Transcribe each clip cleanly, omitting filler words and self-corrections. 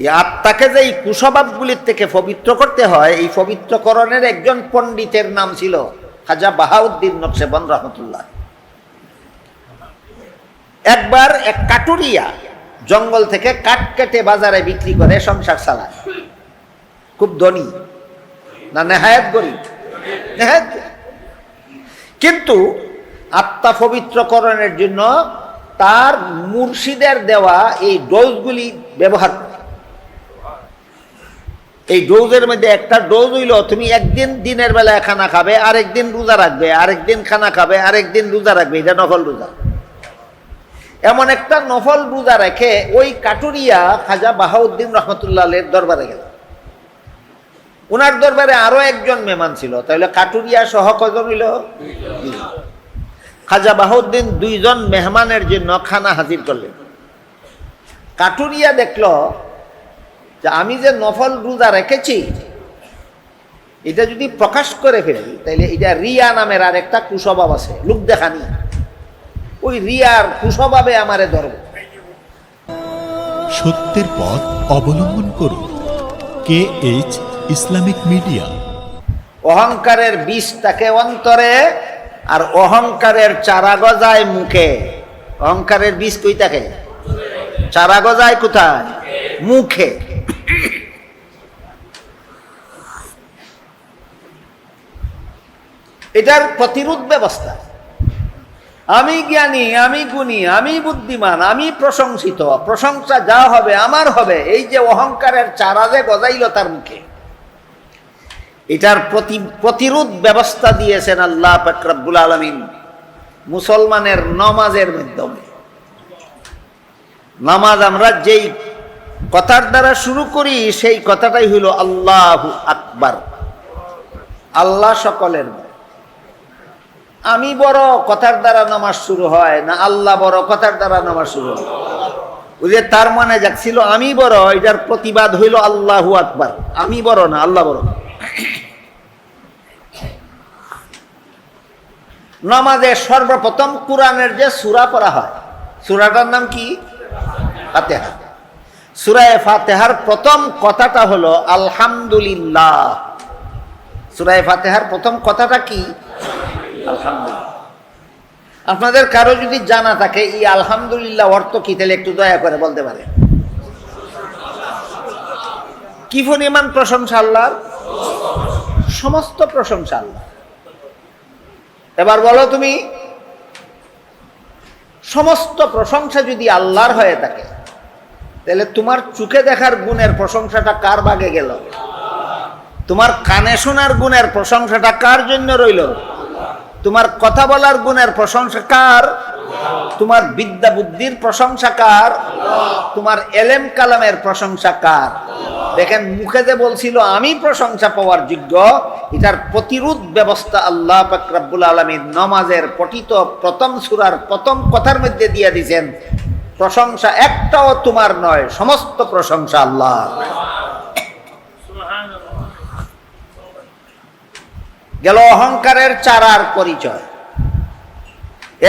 এই আত্মাকে যে এই কুস্বভাবগুলির থেকে পবিত্র করতে হয়, এই পবিত্রকরণের একজন পণ্ডিতের নাম ছিল খাজা বাহাউদ্দিন নকশেবন্দ রহমতুল্লাহ। একবার এক কাটুরিয়া জঙ্গল থেকে কাঠ কেটে বাজারে বিক্রি করে সংসার চালায়, খুব ধনী না নেহায়েত গরিব, নেহায়েত। কিন্তু আত্মা পবিত্রকরণের জন্য তার মুর্শিদের দেওয়া এই ডোজগুলি ব্যবহার করে। এই ডোজের মধ্যে একটা ডোজ হইল তুমি একদিন দিনের বেলায় খানা খাবে, আরেকদিন রোজা রাখবে, আরেকদিন খানা খাবে, আরেকদিন রোজা রাখবে, এটা নফল রোজা। এমন একটা নফল রোজা রেখে ওই কাটুরিয়া খাজা বাহাউদ্দিন রহমতুল্লাহের দরবারে গেল। উনার দরবারে আরো একজন মেহমান ছিল, তাহলে কাটুরিয়া সহ কজন হইল? খাজা বাহাউদ্দিন দুইজন মেহমানের জন্য খানা হাজির করলেন। কাটুরিয়া দেখলো যে আমি যে নফল রোজা রেখেছি এটা যদি প্রকাশ করে ফেলি তাহলে এটা রিয়া নামের আর একটা কুস্বভাব আছে, লোক দেখানি। ওই রিয়ার কুস্বভাবে আমারে ধরব। সত্যের পথ অবলম্বন করুন। KH Islamic media. অহংকারের বীজ থাকে অন্তরে, আর অহংকারের চারা গজায় মুখে। অহংকারের বীজ কই থাকে? চারা গজায় কোথায়? মুখে। এটার প্রতিরোধ ব্যবস্থা, আমি জ্ঞানী, আমি গুণী, আমি বুদ্ধিমান, আমি প্রশংসিত, প্রশংসা যা হবে আমার হবে, এই যে অহংকারের চারা যে গজাইল তার মুখে, এটার প্রতিরোধ ব্যবস্থা দিয়েছেন আল্লাহ পাক রব্বুল আলামিন মুসলমানের নামাজের মাধ্যমে। নামাজ আমরা যেই কথার দ্বারা শুরু করি সেই কথাটাই হইল আল্লাহু আকবার, আল্লাহ সকলের বড়। আমি বড় কথার দ্বারা নামাজ শুরু হয় না, আল্লাহ বড় কথার দ্বারা নামাজ শুরু হয়। ওই যে তার মানে যাচ্ছিল আমি বড়, এটার প্রতিবাদ হইল আল্লাহু আকবার। আমি বড় না, আল্লাহ বড়। নামাজে সর্বপ্রথম কোরআনের যে সূরা পড়া হয়, সূরাটার নাম কি? ফাতিহা। সূরা ফাতিহার প্রথম কথাটা হলো আলহামদুলিল্লাহ। সূরা ফাতিহার প্রথম কথাটা কি? আলহামদুলিল্লাহ। আপনাদের কারো যদি জানা থাকে এই আলহামদুলিল্লাহ অর্থ কি, তাহলে একটু দয়া করে বলতে পারে। কি পরিমাণ প্রশংসা আল্লাহর? সমস্ত প্রশংসা আল্লাহ। এবার বলো তুমি, সমস্ত প্রশংসা যদি আল্লাহর হয়ে থাকে তাহলে তোমার চোখে দেখার গুণের প্রশংসাটা কার ভাগে গেল? তোমার কানে শোনার গুণের প্রশংসাটা কার জন্য রইল? তোমার কথা বলার গুণের প্রশংসা কার? তোমার বিদ্যা বুদ্ধির প্রশংসা কার? তোমার এলেম কালামের প্রশংসা কার? দেখেন মুখে যে বলছিল আমি প্রশংসা পাওয়ার যোগ্য, এটার প্রতিরোধ ব্যবস্থা আল্লাহ পাক রব্বুল আলামিন নামাজের পঠিত প্রথম সূরার প্রথম কথার মধ্যে দিয়ে দিয়েছেন। প্রশংসা একটাও তোমার নয়, সমস্ত প্রশংসা আল্লাহ। গেল অহংকারের চারার পরিচয়।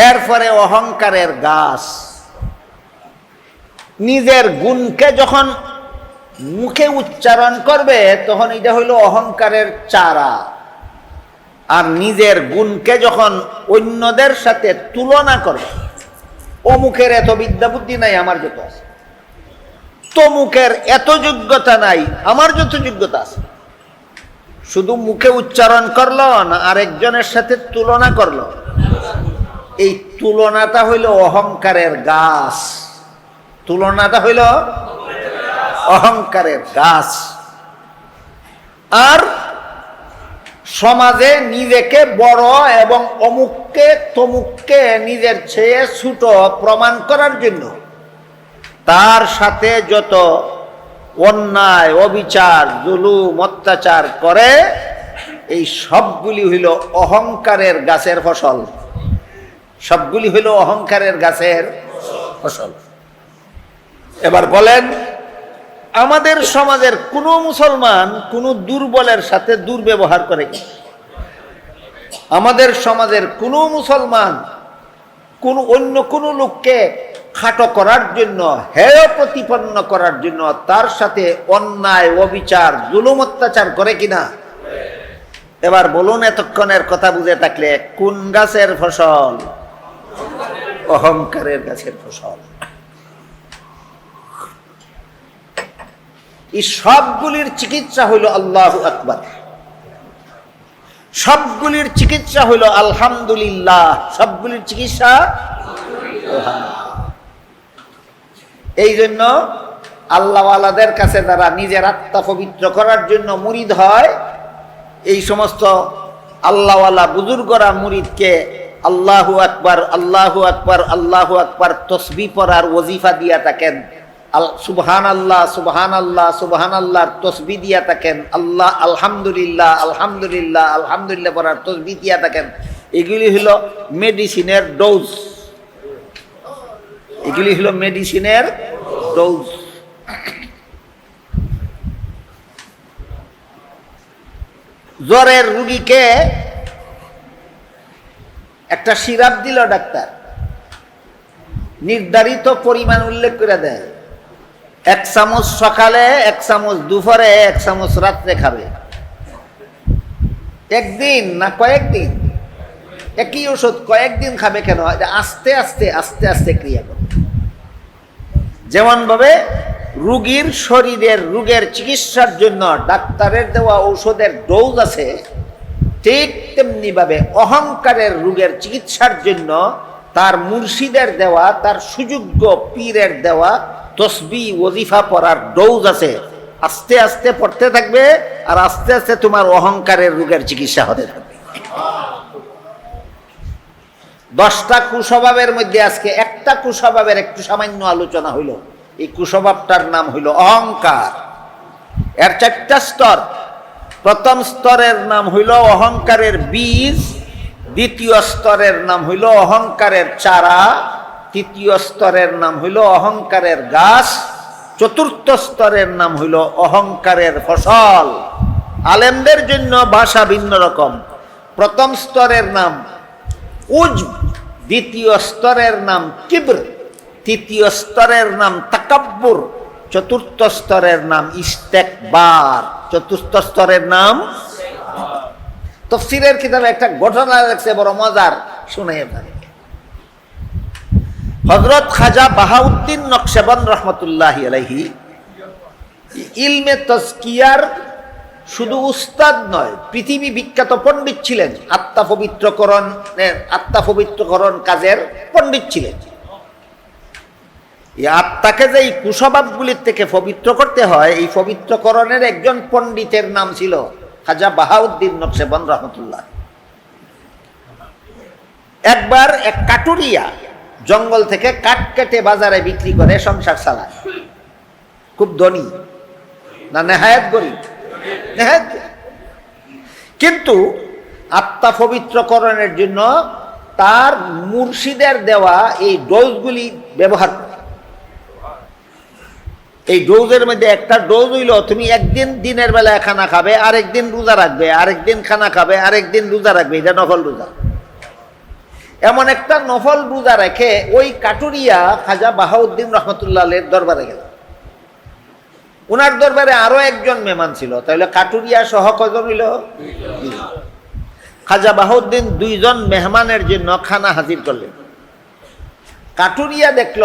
এরপরে অহংকারের গাছ। নিজের গুণকে যখন মুখে উচ্চারণ করবে তখন এটা হইল অহংকারের চারা। আর নিজের গুণকে যখন অন্যদের সাথে তুলনা করবে, অমুকের এত বিদ্যা বুদ্ধি নাই আমার যত আছে, তমুকের এত যোগ্যতা নাই আমার যত যোগ্যতা আছে, শুধু মুখে উচ্চারণ করলো না আরেকজনের সাথে তুলনা করলো, এই তুলনাটা হইল অহংকারের গাছ। তুলনাটা হইল অহংকারের গাছ। আর সমাজে নিজেকে বড় এবং অমুককে তমুককে নিজের চেয়ে ছোট প্রমাণ করার জন্য তার সাথে যত অন্যায়, অবিচার, জুলুম, অত্যাচার করে, এই সবগুলি হইল অহংকারের গাছের ফসল। সবগুলি হইল অহংকারের গাছের ফসল। এবার বলেন, আমাদের সমাজের কোন মুসলমান কোন দুর্বলের সাথে দুর্ব্যবহার করে কি? আমাদের সমাজের কোন মুসলমান কোন অন্য কোন লোককে খাটো করার জন্য, হেয় প্রতিপন্ন করার জন্য তার সাথে অন্যায়, অবিচার, জুলুম, অত্যাচার করে কিনা? এবার বলুন, এতক্ষণের কথা বুঝে থাকলে কোন গাছের ফসল? অহংকারের গাছের ফসল। এই সবগুলির চিকিৎসা হইল আল্লাহু আকবার, সবগুলির চিকিৎসা হইল আলহামদুলিল্লাহ, সবগুলির চিকিৎসা। এই জন্য আল্লাহওয়ালাদের কাছে যারা নিজের আত্মা পবিত্র করার জন্য মুরিদ হয়, এই সমস্ত আল্লাহওয়ালা বুজুর্গরা মুরিদকে আল্লাহু আকবার, আল্লাহু আকবার, আল্লাহু আকবার তসবিহ পড়ার ওজিফা দিয়া থাকেন, সুবহান আল্লাহ, সুবহান আল্লাহ, সুবহান আল্লাহর তসবিহ দিয়া থাকেন, আল্লাহ আলহামদুলিল্লাহ, আলহামদুলিল্লাহ, আলহামদুলিল্লাহ পড়ার তসবিহ দিয়া থাকেন। এগুলি হলো মেডিসিনের ডোজ, এগুলি হলো মেডিসিনের ডোজ। জ্বরের রুগীকে একটা সিরাপ দিল ডাক্তার, নির্ধারিত পরিমাণ উল্লেখ করে দেয়, 1 চামচ সকালে, 1 চামচ দুপুরে, 1 চামচ রাত্রে খাবে। একদিন না কয়েকদিন? একই ওষুধ কয়েকদিন খাবে কেন? আস্তে আস্তে আস্তে আস্তে ক্রিয়া করে। যেমন ভাবে রুগীর শরীরের রোগের চিকিৎসার জন্য ডাক্তারের দেওয়া ঔষধের ডোজ আছে, ঠিক তেমনি ভাবে অহংকারের রোগের চিকিৎসার জন্য তার মুর্শিদের দেওয়া, তার সুযোগ্য পীরের দেওয়া তসবিহ ওজিফা পড়ার ডোজ আছে। আস্তে আস্তে পড়তে থাকবে আর আস্তে আস্তে তোমার অহংকারের রোগের চিকিৎসা হতে থাকবে। 10টা কুস্বভাবের মধ্যে আজকে একটা কুস্বভাবের একটু সামান্য আলোচনা হইল। এই কুস্বভাবটার নাম হইল অহংকার। এর 4টা স্তর। প্রথম স্তরের নাম হইল অহংকারের বীজ, দ্বিতীয় স্তরের নাম হইল অহংকারের চারা, তৃতীয় স্তরের নাম হইল অহংকারের গাছ, চতুর্থ স্তরের নাম হইল অহংকারের ফসল। আলেমদের জন্য ভাষা ভিন্ন রকম। প্রথম স্তরের নাম উজব, দ্বিতীয় স্তরের নাম কিবর, তৃতীয় স্তরের নাম তাকাব্বুর, চতুর্থ স্তরের নাম ইস্তেকবার, চতুর্থ স্তরের নাম। তাফসীরের কিতাবে একটা ঘটনা লেখছে, বড় মজার, শুনে আপনাকে। হযরত খাজা বাহাউদ্দিন নকশবন্দ রাহমাতুল্লাহি আলাইহি ইলমে তাজকিয়ার শুধু উস্তাদ নয়, পৃথিবী বিখ্যাত পণ্ডিত ছিলেন। আত্মা পবিত্রকরণ কাজের পণ্ডিত ছিলেন। এই আত্মাকে যে এই কুস্বভাবগুলির থেকে পবিত্র করতে হয়, এই পবিত্রকরণের একজন পণ্ডিতের নাম ছিল খাজা বাহাউদ্দিন নকশবন্দ রাহমাতুল্লাহ। একবার এক কাটুরিয়া জঙ্গল থেকে কাঠ কেটে বাজারে বিক্রি করে সংসার চালায়। খুব ধনী না নেহায়েত গরিব? কিন্তু আত্মা পবিত্রকরণের জন্য তার মুর্শিদের দেওয়া এই ডোজগুলি ব্যবহার করে। এই ডোজের মধ্যে একটা ডোজ হইল, তুমি একদিন দিনের বেলায় খানা খাবে, আরেকদিন রোজা রাখবে, আরেকদিন খানা খাবে, আরেকদিন রোজা রাখবে। এটা নফল রোজা। এমন একটা নফল রোজা রেখে ওই কাটুরিয়া খাজা বাহাউদ্দিন রহমতুল্লাহের দরবারে গেল। উনার দরবারে আরো একজন মেহমান ছিল, তাহলে কাটুরিয়া সহ কজন হইল? খাজা বাহাউদ্দিন 2 জন মেহমানের জন্য খানা হাজির করলেন। কাটুরিয়া দেখল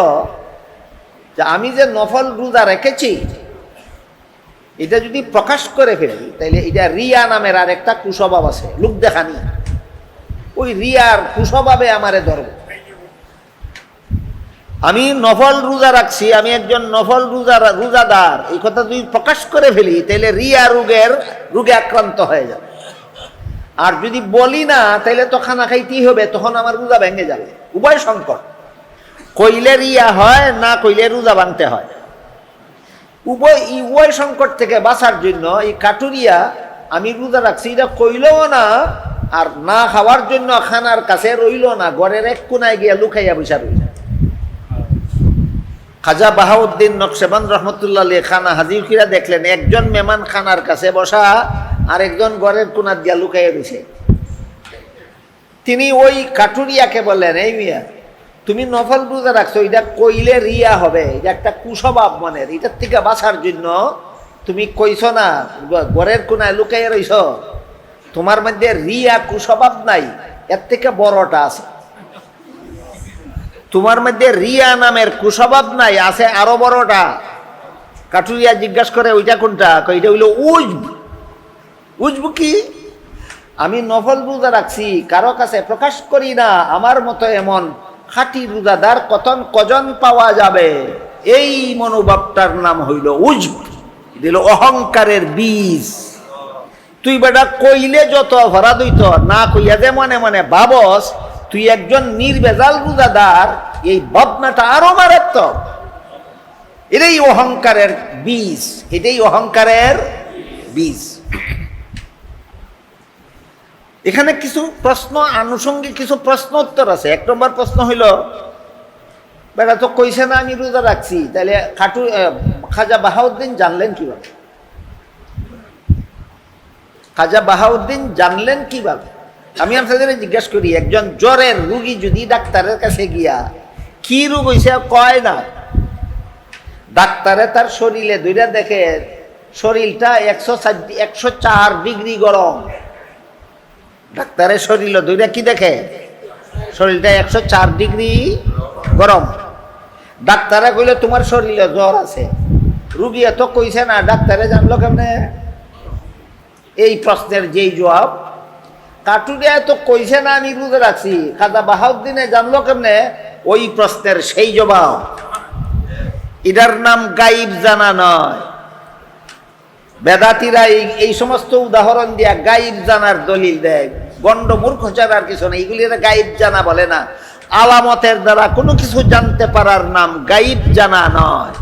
যে আমি যে নফল রোজা রেখেছি, এটা যদি প্রকাশ করে ফেলি তাহলে এটা রিয়া নামের আর একটা কুস্বভাব আছে, লোক দেখানি। ওই রিয়ার কুস্বভাবে আমারে ধরব। আমি নফল রোজা রাখছি, আমি একজন নফল রোজাদার, এই কথা যদি প্রকাশ করে ফেলি তাহলে রিয়া রোগে আক্রান্ত হয়ে যাবে। আর যদি বলি না তাহলে তো খানা খাইতেই হবে, তখন আমার রোজা ভেঙে যাবে। উভয় সংকট, কইলে রিয়া হয়, না কইলে রোজা ভাঙতে হয়। উভয় সংকট থেকে বাঁচার জন্য এই কাটুরিয়া আমি রোজা রাখছি এটা কইলও না, আর না খাওয়ার জন্য খানার কাছে রইল না, ঘরের এক কোনায় গিয়া লুকাইয়া বসা রইল। খাজা বাহাউদ্দিন নকশবন্দ রহমতুল্লাহ খানা হাজির কিরা দেখলেন একজন মেহমান খানার কাছে বসা, আর একজন ঘরের কোনার দিয়া লুকাইয়া রয়েছে। তিনি ওই কাটুরিয়াকে বললেন, এই মিয়া, তুমি নফল রোজা রাখছো, এটা কইলে রিয়া হবে, এটা একটা কুস্বভাব মনের, এটার থেকে বাঁচার জন্য তুমি কইছো না, ঘরের কোনায় লুকাইয়া রইছ, তোমার মধ্যে রিয়া কুস্বভাব নাই, এর থেকে বড়টা আছে। তোমার মধ্যে রিয়া নামের কুস্বভাব নাই, আছে আরো বড়টা। কাটুরিয়া জিজ্ঞাসা করে ওইটা কোনটা? এটা হইল উজব। উজব কি? আমি নফল রোজা রাখছি, কারো কাছে প্রকাশ করি না, আমার মতো এমন খাঁটি রোজাদার কজন পাওয়া যাবে, এই মনোভাবটার নাম হইল উজব, দিল অহংকারের বীজ। তুই বেটা কইলে যত অপরাধ হইত, না কইয়া যে মনে মনে ভাবস তুই একজন নির্ভেজাল রোজাদার, এই ভাবনাটা আরো মারাত্মক। এটাই অহংকারের বীজ, এটাই অহংকারের বীজ। এখানে কিছু প্রশ্ন, আনুষঙ্গিক কিছু প্রশ্ন উত্তর আছে। 1 নম্বর প্রশ্ন হইল, বেটা তো কইছে না আমি রোজা রাখছি, তাহলে খাজা বাহাউদ্দিন জানলেন কিভাবে? খাজা বাহাউদ্দিন জানলেন কিভাবে? আমি আপনাদের জিজ্ঞাসা করি, একজন জ্বরের রুগী যদি ডাক্তারের কাছে গিয়া কি রোগ হইছে কয় না, ডাক্তারে তার শরীরে দুইটা দেখে শরীরটা 104 ডিগ্রি গরম। ডাক্তারের শরীরে দুইটা কি দেখে? শরীরটা 104 ডিগ্রি গরম। ডাক্তারে কইলে তোমার শরীরে জ্বর আছে, রুগী এত কইছে না, ডাক্তারে জানলো কেমনে? এই প্রশ্নের যেই জবাব, কাটুরিয়া তো কইছে না আমি রোজা রাখছি, খাজা বাহাউদ্দিনে জানলো কেমনে? ওই প্রশ্নের সেই জবাব। এটার নাম গাইব জানা নয়। বেদাতিরা এই সমস্ত উদাহরণ দিয়া গাইব জানার দলিল দেয়। গন্ড মূর্খ ছাড়া আর কিছু না, এইগুলি গাইব জানা বলে না। আলামতের দ্বারা কোনো কিছু জানতে পারার নাম গাইব জানা নয়।